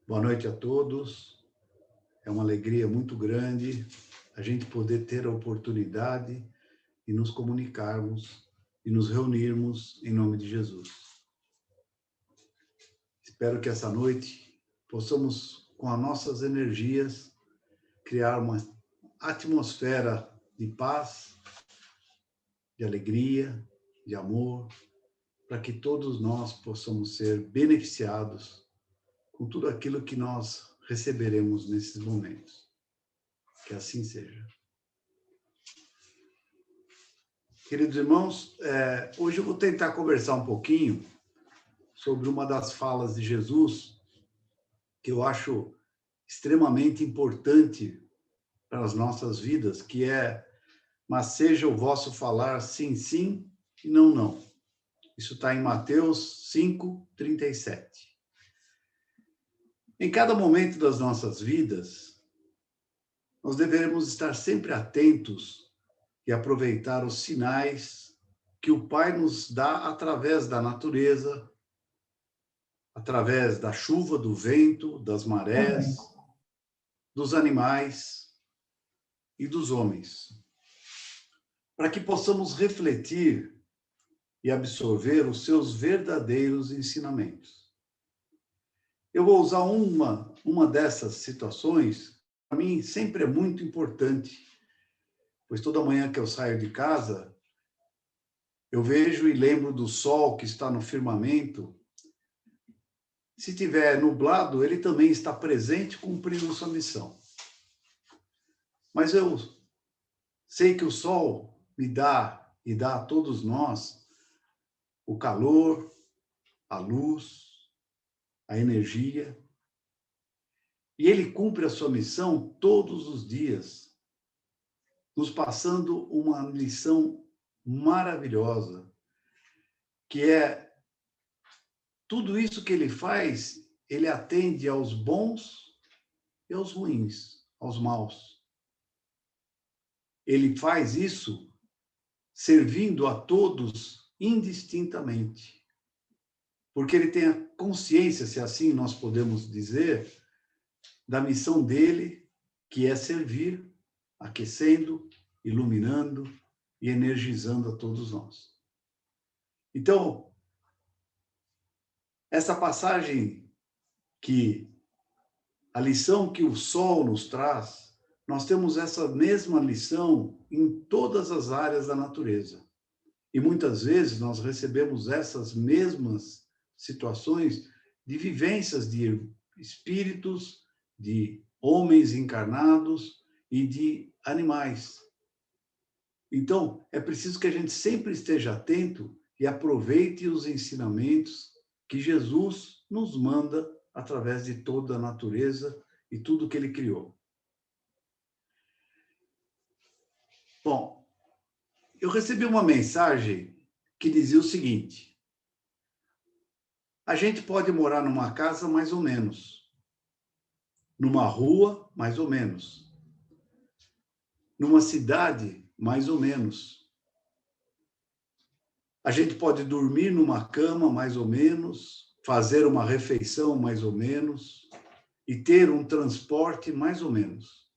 Boa noite a todos. É uma alegria muito grande a gente poder ter a oportunidade de nos comunicarmos e nos reunirmos em nome de Jesus. Espero que essa noite possamos, com as nossas energias, criar uma atmosfera de paz, de alegria, de amor, para que todos nós possamos ser beneficiados com tudo aquilo que nós receberemos nesses momentos. Que assim seja. Queridos irmãos, hoje eu vou tentar conversar um pouquinho sobre uma das falas de Jesus que eu acho extremamente importante para as nossas vidas, que é: mas seja o vosso falar sim, sim e não, não. Isso está em Mateus 5:37. Em cada momento das nossas vidas, nós devemos estar sempre atentos e aproveitar os sinais que o Pai nos dá através da natureza, através da chuva, do vento, das marés, dos animais e dos homens, para que possamos refletir e absorver os seus verdadeiros ensinamentos. Eu vou usar uma dessas situações, para mim sempre é muito importante, pois toda manhã que eu saio de casa, eu vejo e lembro do sol que está no firmamento. Se tiver nublado, ele também está presente, cumprindo sua missão. Mas eu sei que o sol me dá e dá a todos nós o calor, a luz, a energia. E ele cumpre a sua missão todos os dias, nos passando uma lição maravilhosa, que é tudo isso que ele faz, ele atende aos bons e aos ruins, aos maus. Ele faz isso servindo a todos indistintamente. Porque ele tem a consciência, se assim nós podemos dizer, da missão dele, que é servir, aquecendo, iluminando e energizando a todos nós. Então, essa passagem a lição que o sol nos traz, nós temos essa mesma lição em todas as áreas da natureza. E muitas vezes nós recebemos essas mesmas situações de vivências de espíritos, de homens encarnados e de animais. Então, é preciso que a gente sempre esteja atento e aproveite os ensinamentos que Jesus nos manda através de toda a natureza e tudo que ele criou. Bom, eu recebi uma mensagem que dizia o seguinte: a gente pode morar numa casa mais ou menos, numa rua mais ou menos, numa cidade mais ou menos. A gente pode dormir numa cama mais ou menos, fazer uma refeição mais ou menos e ter um transporte mais ou menos.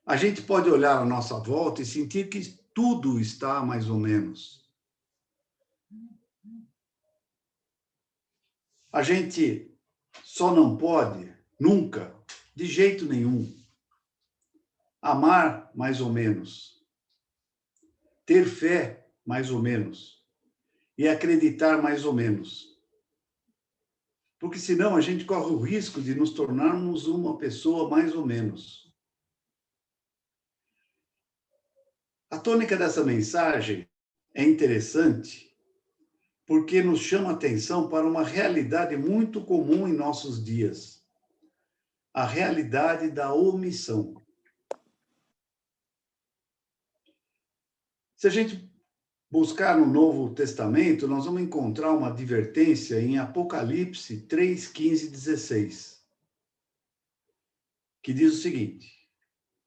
A gente pode olhar à nossa volta e sentir que tudo está mais ou menos. A gente só não pode, nunca, de jeito nenhum, amar mais ou menos, ter fé mais ou menos e acreditar mais ou menos. Porque senão a gente corre o risco de nos tornarmos uma pessoa mais ou menos. A tônica dessa mensagem é interessante porque nos chama atenção para uma realidade muito comum em nossos dias: a realidade da omissão. Se a gente buscar no Novo Testamento, nós vamos encontrar uma advertência em Apocalipse 3, 15 e 16, que diz o seguinte: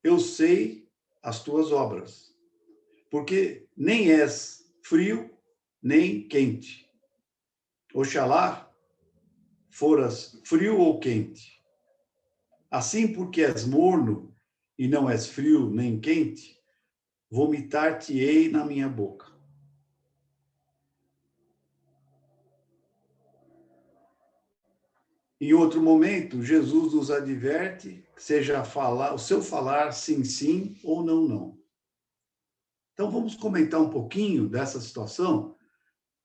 eu sei as tuas obras, porque nem és frio, nem quente. Oxalá foras frio ou quente. Assim, porque és morno e não és frio nem quente, vomitar-te-ei na minha boca. Em outro momento, Jesus nos adverte, seja falar, o seu falar sim, sim ou não, não. Então, vamos comentar um pouquinho dessa situação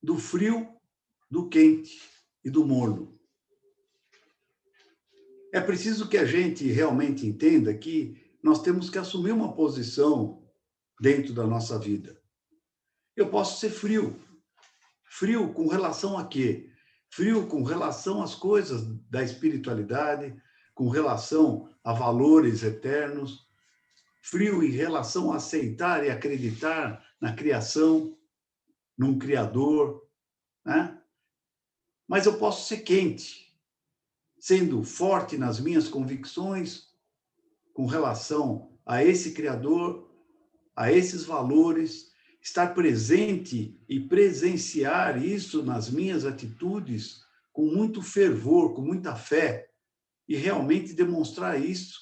do frio, do quente e do morno. É preciso que a gente realmente entenda que nós temos que assumir uma posição dentro da nossa vida. Eu posso ser frio. Frio com relação a quê? Frio com relação às coisas da espiritualidade, com relação a valores eternos, frio em relação a aceitar e acreditar na criação, num Criador, né? Mas eu posso ser quente, sendo forte nas minhas convicções com relação a esse Criador, a esses valores, estar presente e presenciar isso nas minhas atitudes com muito fervor, com muita fé, e realmente demonstrar isso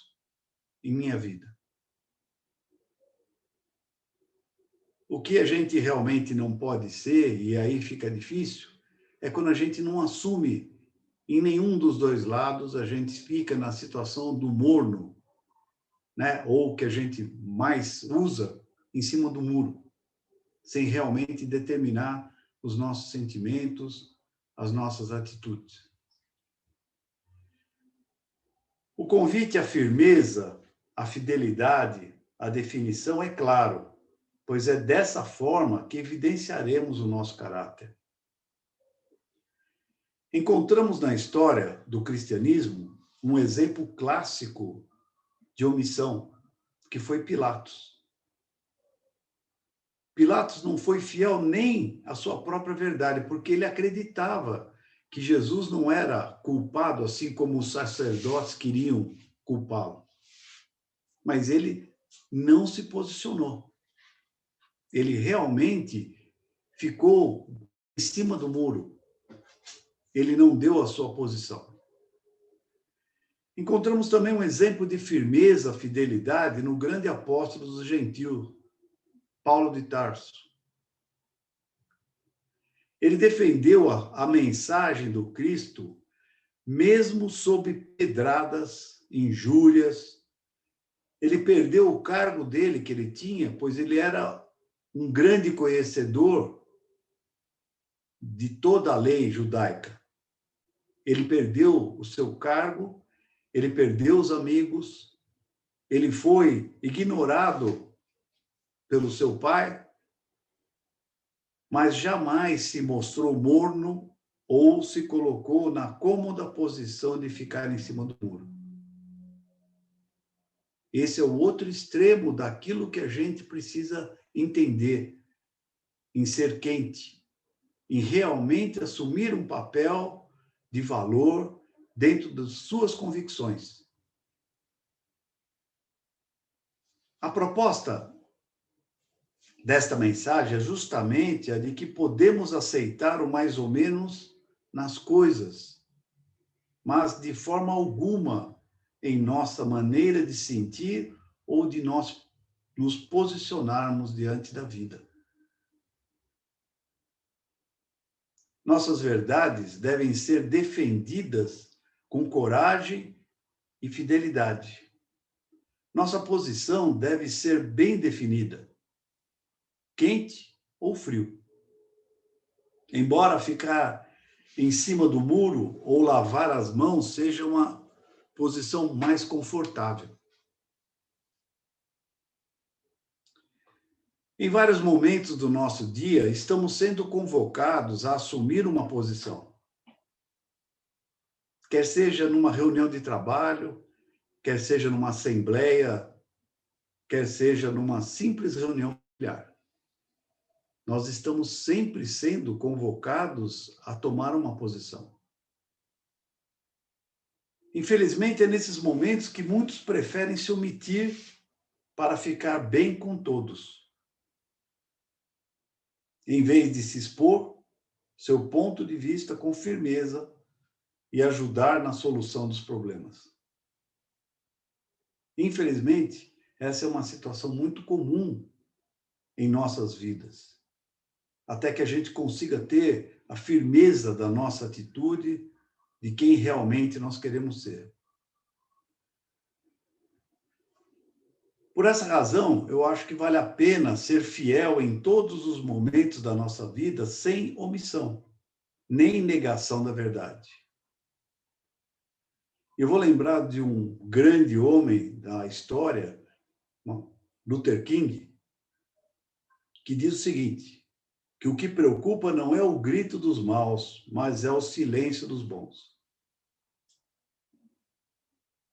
em minha vida. O que a gente realmente não pode ser, e aí fica difícil, é quando a gente não assume em nenhum dos dois lados, a gente fica na situação do morno, né? Ou que a gente mais usa em cima do muro, sem realmente determinar os nossos sentimentos, as nossas atitudes. O convite à firmeza, à fidelidade, à definição é claro, pois é dessa forma que evidenciaremos o nosso caráter. Encontramos na história do cristianismo um exemplo clássico de omissão, que foi Pilatos. Pilatos não foi fiel nem à sua própria verdade, porque ele acreditava que Jesus não era culpado, assim como os sacerdotes queriam culpá-lo. Mas ele não se posicionou. Ele realmente ficou em cima do muro. Ele não deu a sua posição. Encontramos também um exemplo de firmeza, fidelidade no grande apóstolo dos gentios, Paulo de Tarso. Ele defendeu a mensagem do Cristo, mesmo sob pedradas, injúrias. Ele perdeu o cargo dele que ele tinha, pois ele era um grande conhecedor de toda a lei judaica. Ele perdeu o seu cargo, ele perdeu os amigos, ele foi ignorado pelo seu pai, mas jamais se mostrou morno ou se colocou na cômoda posição de ficar em cima do muro. Esse é o outro extremo daquilo que a gente precisa entender em ser quente, em realmente assumir um papel de valor dentro das suas convicções. A proposta desta mensagem é justamente a de que podemos aceitar o mais ou menos nas coisas, mas de forma alguma em nossa maneira de sentir ou de nós nos posicionarmos diante da vida. Nossas verdades devem ser defendidas com coragem e fidelidade. Nossa posição deve ser bem definida, quente ou frio. Embora ficar em cima do muro ou lavar as mãos seja uma posição mais confortável. Em vários momentos do nosso dia, estamos sendo convocados a assumir uma posição. Quer seja numa reunião de trabalho, quer seja numa assembleia, quer seja numa simples reunião familiar. Nós estamos sempre sendo convocados a tomar uma posição. Infelizmente, é nesses momentos que muitos preferem se omitir para ficar bem com todos. Em vez de se expor seu ponto de vista com firmeza e ajudar na solução dos problemas. Infelizmente, essa é uma situação muito comum em nossas vidas, até que a gente consiga ter a firmeza da nossa atitude, de quem realmente nós queremos ser. Por essa razão, eu acho que vale a pena ser fiel em todos os momentos da nossa vida, sem omissão, nem negação da verdade. Eu vou lembrar de um grande homem da história, Luther King, que diz o seguinte, que o que preocupa não é o grito dos maus, mas é o silêncio dos bons.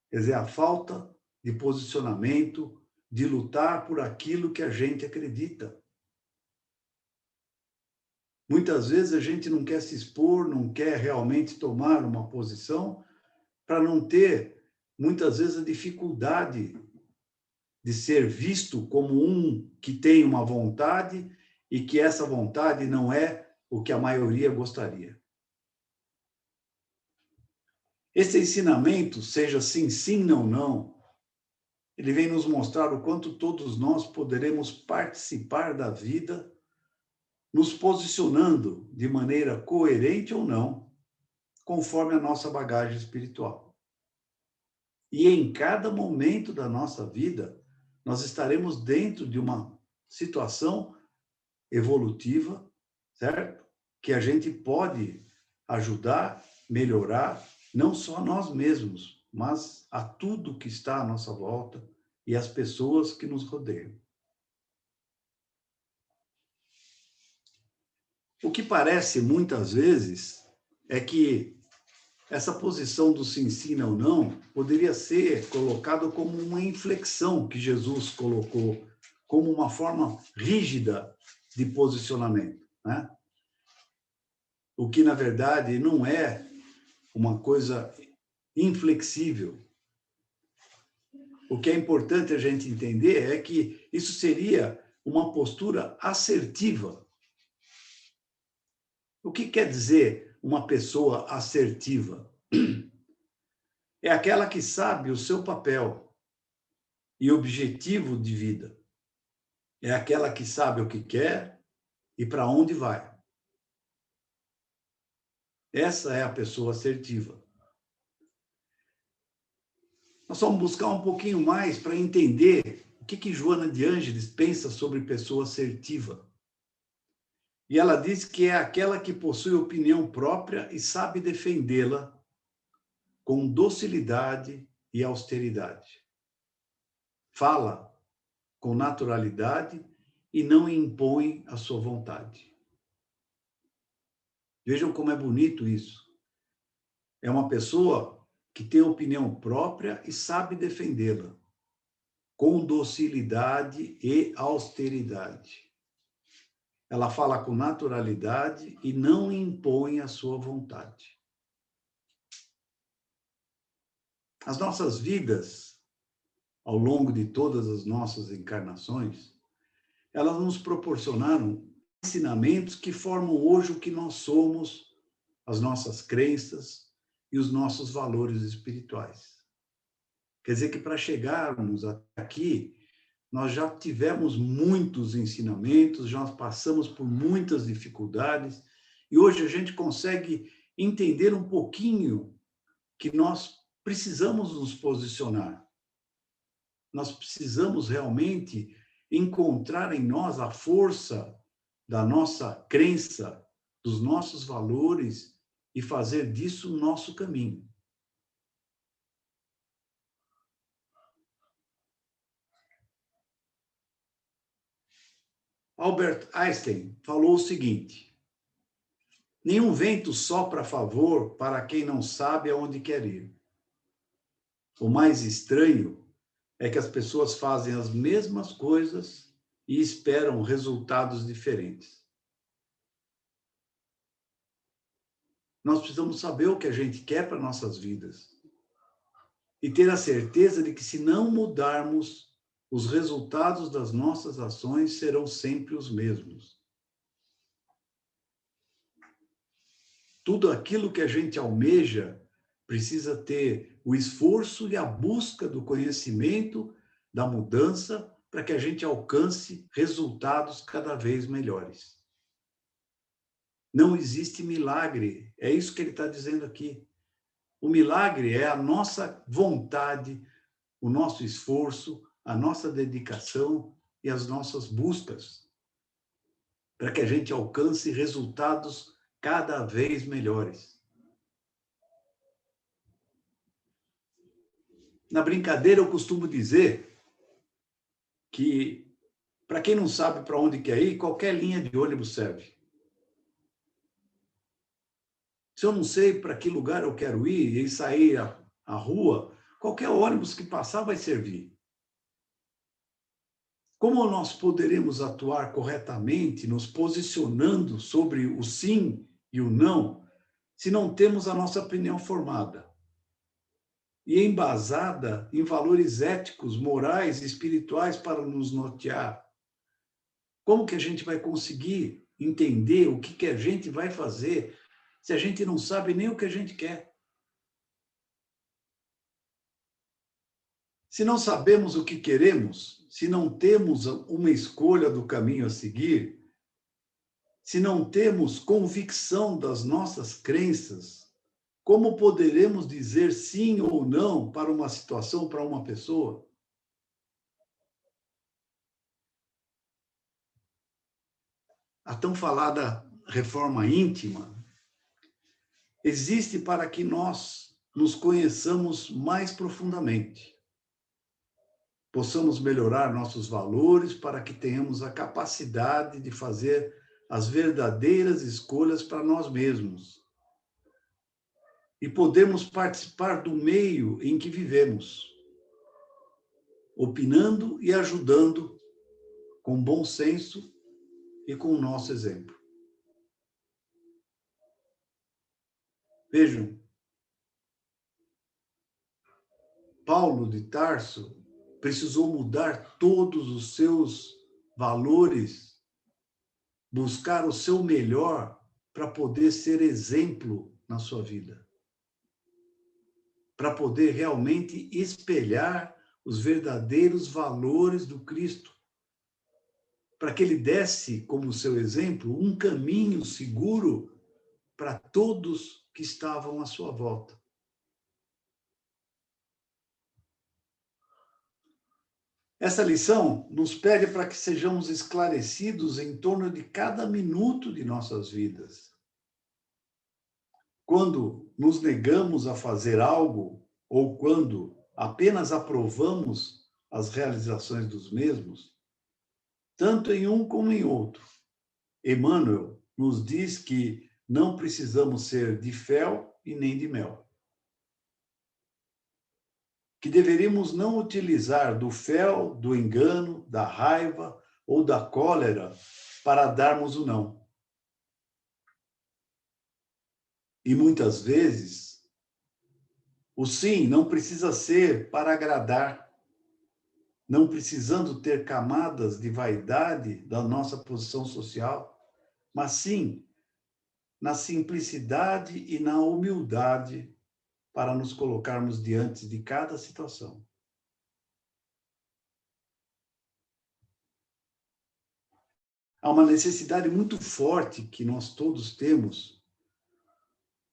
Quer dizer, a falta de posicionamento, de lutar por aquilo que a gente acredita. Muitas vezes a gente não quer se expor, não quer realmente tomar uma posição, para não ter, muitas vezes, a dificuldade de ser visto como um que tem uma vontade e que essa vontade não é o que a maioria gostaria. Esse ensinamento, seja sim, sim, não, não, ele vem nos mostrar o quanto todos nós poderemos participar da vida, nos posicionando de maneira coerente ou não, conforme a nossa bagagem espiritual. E em cada momento da nossa vida, nós estaremos dentro de uma situação evolutiva, certo? Que a gente pode ajudar, melhorar, não só nós mesmos, mas a tudo que está à nossa volta e as pessoas que nos rodeiam. O que parece, muitas vezes, é que essa posição do se ensina ou não poderia ser colocada como uma inflexão que Jesus colocou, como uma forma rígida de posicionamento, né? O que, na verdade, não é uma coisa inflexível. O que é importante a gente entender é que isso seria uma postura assertiva. O que quer dizer uma pessoa assertiva? É aquela que sabe o seu papel e objetivo de vida. É aquela que sabe o que quer e para onde vai. Essa é a pessoa assertiva. Nós vamos buscar um pouquinho mais para entender o que Joana de Ângeles pensa sobre pessoa assertiva. E ela diz que é aquela que possui opinião própria e sabe defendê-la com docilidade e austeridade. Fala com naturalidade e não impõe a sua vontade. Vejam como é bonito isso. É uma pessoa que tem opinião própria e sabe defendê-la com docilidade e austeridade. Ela fala com naturalidade e não impõe a sua vontade. As nossas vidas, ao longo de todas as nossas encarnações, elas nos proporcionaram ensinamentos que formam hoje o que nós somos, as nossas crenças e os nossos valores espirituais. Quer dizer que para chegarmos aqui, nós já tivemos muitos ensinamentos, já passamos por muitas dificuldades, e hoje a gente consegue entender um pouquinho que nós precisamos nos posicionar. Nós precisamos realmente encontrar em nós a força da nossa crença, dos nossos valores e fazer disso o nosso caminho. Albert Einstein falou o seguinte: nenhum vento sopra a favor para quem não sabe aonde quer ir. O mais estranho é que as pessoas fazem as mesmas coisas e esperam resultados diferentes. Nós precisamos saber o que a gente quer para nossas vidas e ter a certeza de que, se não mudarmos, os resultados das nossas ações serão sempre os mesmos. Tudo aquilo que a gente almeja precisa ter o esforço e a busca do conhecimento, da mudança, para que a gente alcance resultados cada vez melhores. Não existe milagre, é isso que ele está dizendo aqui. O milagre é a nossa vontade, o nosso esforço, a nossa dedicação e as nossas buscas, para que a gente alcance resultados cada vez melhores. Na brincadeira, eu costumo dizer que, para quem não sabe para onde quer ir, qualquer linha de ônibus serve. Se eu não sei para que lugar eu quero ir e sair à rua, qualquer ônibus que passar vai servir. Como nós poderemos atuar corretamente, nos posicionando sobre o sim e o não, se não temos a nossa opinião formada e embasada em valores éticos, morais e espirituais para nos nortear? Como que a gente vai conseguir entender o que a gente vai fazer se a gente não sabe nem o que a gente quer? Se não sabemos o que queremos, se não temos uma escolha do caminho a seguir, se não temos convicção das nossas crenças, como poderemos dizer sim ou não para uma situação, para uma pessoa? A tão falada reforma íntima existe para que nós nos conheçamos mais profundamente, possamos melhorar nossos valores para que tenhamos a capacidade de fazer as verdadeiras escolhas para nós mesmos e podemos participar do meio em que vivemos, opinando e ajudando com bom senso e com o nosso exemplo. Vejam, Paulo de Tarso precisou mudar todos os seus valores, buscar o seu melhor para poder ser exemplo na sua vida, para poder realmente espelhar os verdadeiros valores do Cristo, para que ele desse como seu exemplo um caminho seguro para todos que estavam à sua volta. Essa lição nos pede para que sejamos esclarecidos em torno de cada minuto de nossas vidas. Quando nos negamos a fazer algo, ou quando apenas aprovamos as realizações dos mesmos, tanto em um como em outro, Emmanuel nos diz que não precisamos ser de fel e nem de mel. Que deveríamos não utilizar do fel, do engano, da raiva ou da cólera para darmos o não. E muitas vezes, o sim não precisa ser para agradar, não precisando ter camadas de vaidade da nossa posição social, mas sim na simplicidade e na humildade para nos colocarmos diante de cada situação. Há uma necessidade muito forte que nós todos temos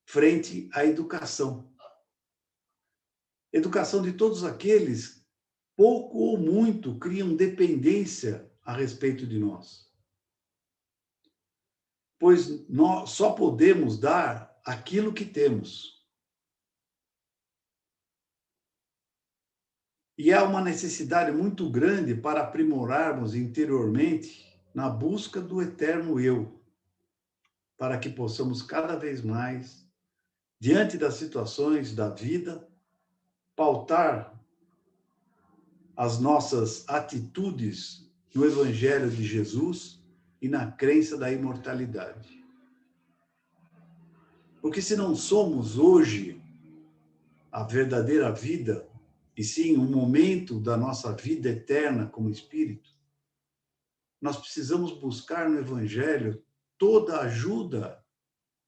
frente à educação. Educação de todos aqueles, pouco ou muito, criam dependência a respeito de nós. Pois nós só podemos dar aquilo que temos. E há uma necessidade muito grande para aprimorarmos interiormente na busca do eterno eu, para que possamos cada vez mais, diante das situações da vida, pautar as nossas atitudes no Evangelho de Jesus e na crença da imortalidade. Porque se não somos hoje a verdadeira vida, e sim um momento da nossa vida eterna como espírito, nós precisamos buscar no Evangelho toda a ajuda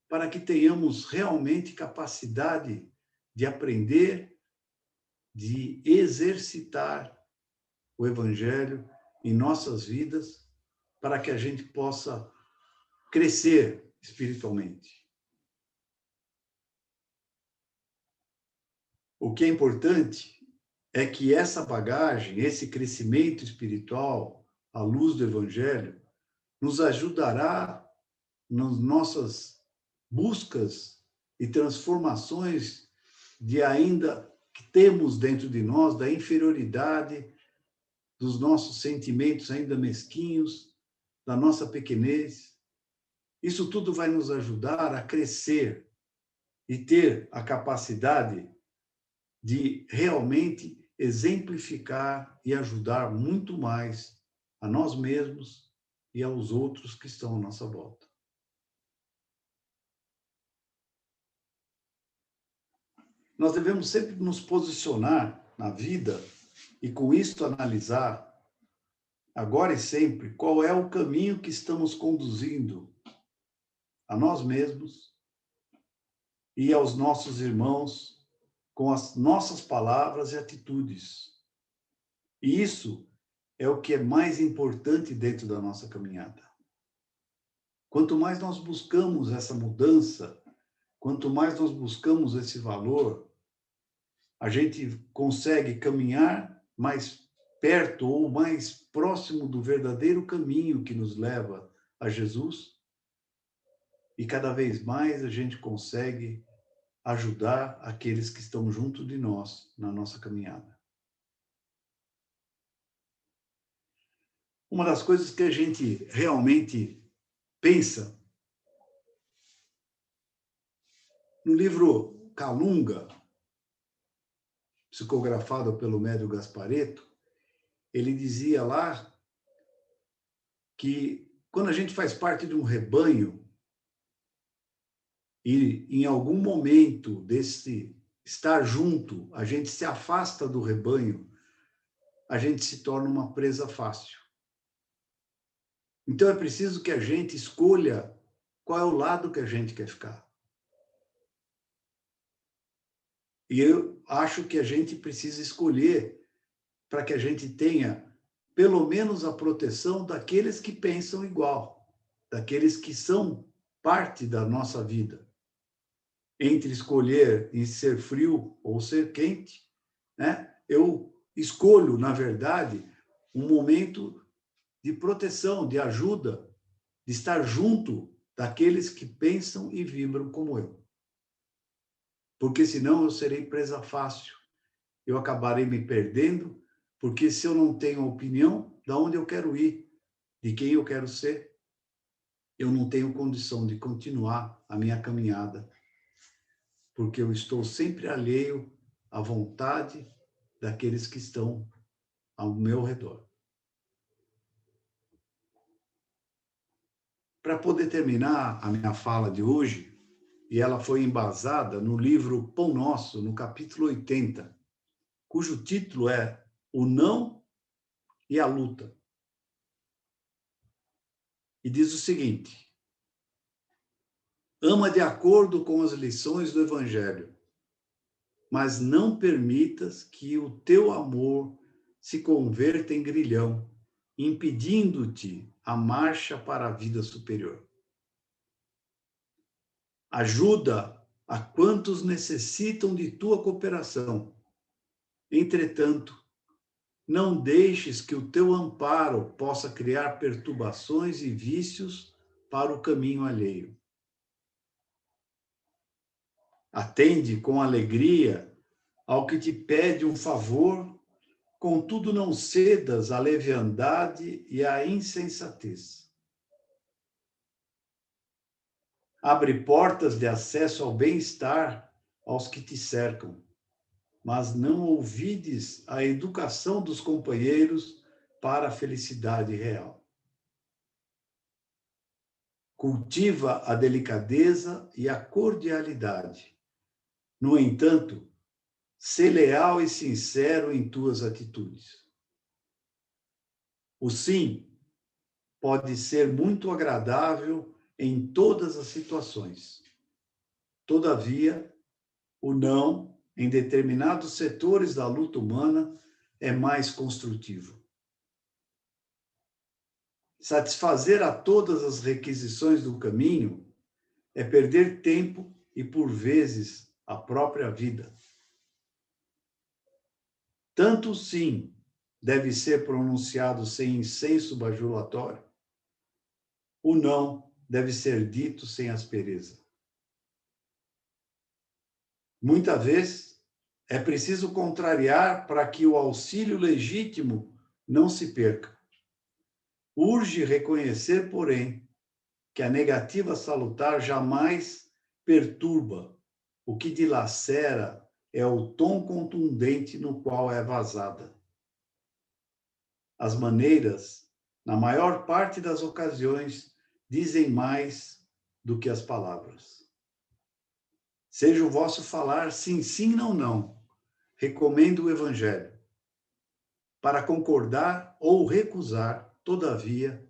para que tenhamos realmente capacidade de aprender, de exercitar o Evangelho em nossas vidas, para que a gente possa crescer espiritualmente. O que é importante é que essa bagagem, esse crescimento espiritual, à luz do Evangelho, nos ajudará nas nossas buscas e transformações de ainda que temos dentro de nós, da inferioridade, dos nossos sentimentos ainda mesquinhos, da nossa pequenez. Isso tudo vai nos ajudar a crescer e ter a capacidade de realmente exemplificar e ajudar muito mais a nós mesmos e aos outros que estão à nossa volta. Nós devemos sempre nos posicionar na vida e, com isto, analisar, agora e sempre, qual é o caminho que estamos conduzindo a nós mesmos e aos nossos irmãos com as nossas palavras e atitudes. E isso é o que é mais importante dentro da nossa caminhada. Quanto mais nós buscamos essa mudança, quanto mais nós buscamos esse valor, a gente consegue caminhar mais perto ou mais próximo do verdadeiro caminho que nos leva a Jesus, e cada vez mais a gente consegue ajudar aqueles que estão junto de nós na nossa caminhada. Uma das coisas que a gente realmente pensa no livro Calunga, psicografado pelo Médio Gasparetto, ele dizia lá que quando a gente faz parte de um rebanho e em algum momento desse estar junto, a gente se afasta do rebanho, a gente se torna uma presa fácil. Então é preciso que a gente escolha qual é o lado que a gente quer ficar. E eu acho que a gente precisa escolher para que a gente tenha pelo menos a proteção daqueles que pensam igual, daqueles que são parte da nossa vida. Entre escolher em ser frio ou ser quente, né? Eu escolho, na verdade, um momento de proteção, de ajuda, de estar junto daqueles que pensam e vibram como eu. Porque senão eu serei presa fácil. Eu acabarei me perdendo, porque se eu não tenho opinião de onde eu quero ir, de quem eu quero ser, eu não tenho condição de continuar a minha caminhada, porque eu estou sempre alheio à vontade daqueles que estão ao meu redor. Para poder terminar a minha fala de hoje, e ela foi embasada no livro Pão Nosso, no capítulo 80, cujo título é O Não e a Luta. E diz o seguinte: ama de acordo com as lições do Evangelho, mas não permitas que o teu amor se converta em grilhão, impedindo-te a marcha para a vida superior. Ajuda a quantos necessitam de tua cooperação. Entretanto, não deixes que o teu amparo possa criar perturbações e vícios para o caminho alheio. Atende com alegria ao que te pede um favor, contudo não cedas à leviandade e à insensatez. Abre portas de acesso ao bem-estar aos que te cercam, mas não ouvides a educação dos companheiros para a felicidade real. Cultiva a delicadeza e a cordialidade. No entanto, sê leal e sincero em tuas atitudes. O sim pode ser muito agradável em todas as situações. Todavia, o não em determinados setores da luta humana, é mais construtivo. Satisfazer a todas as requisições do caminho é perder tempo e, por vezes, a própria vida. Tanto o sim deve ser pronunciado sem incenso bajulatório, o não deve ser dito sem aspereza. Muitas vezes, é preciso contrariar para que o auxílio legítimo não se perca. Urge reconhecer, porém, que a negativa salutar jamais perturba. O que dilacera é o tom contundente no qual é vazada. As maneiras, na maior parte das ocasiões, dizem mais do que as palavras. Seja o vosso falar sim, sim, não, não. Recomendo o Evangelho. Para concordar ou recusar, todavia,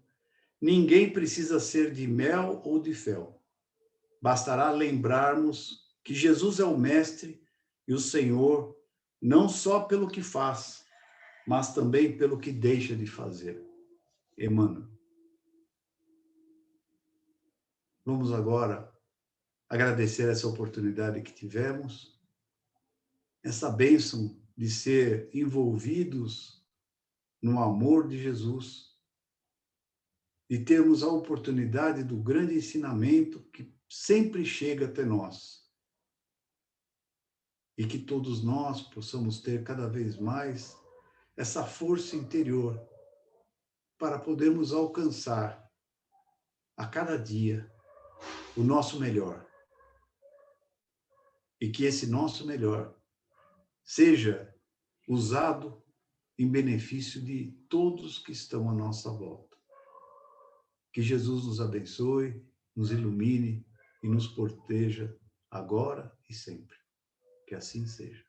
ninguém precisa ser de mel ou de fel. Bastará lembrarmos que Jesus é o Mestre e o Senhor, não só pelo que faz, mas também pelo que deixa de fazer. Emmanuel. Vamos agora agradecer essa oportunidade que tivemos, essa bênção de ser envolvidos no amor de Jesus, de termos a oportunidade do grande ensinamento que sempre chega até nós. E que todos nós possamos ter cada vez mais essa força interior para podermos alcançar a cada dia o nosso melhor. E que esse nosso melhor seja usado em benefício de todos que estão à nossa volta. Que Jesus nos abençoe, nos ilumine e nos proteja agora e sempre. Que assim seja.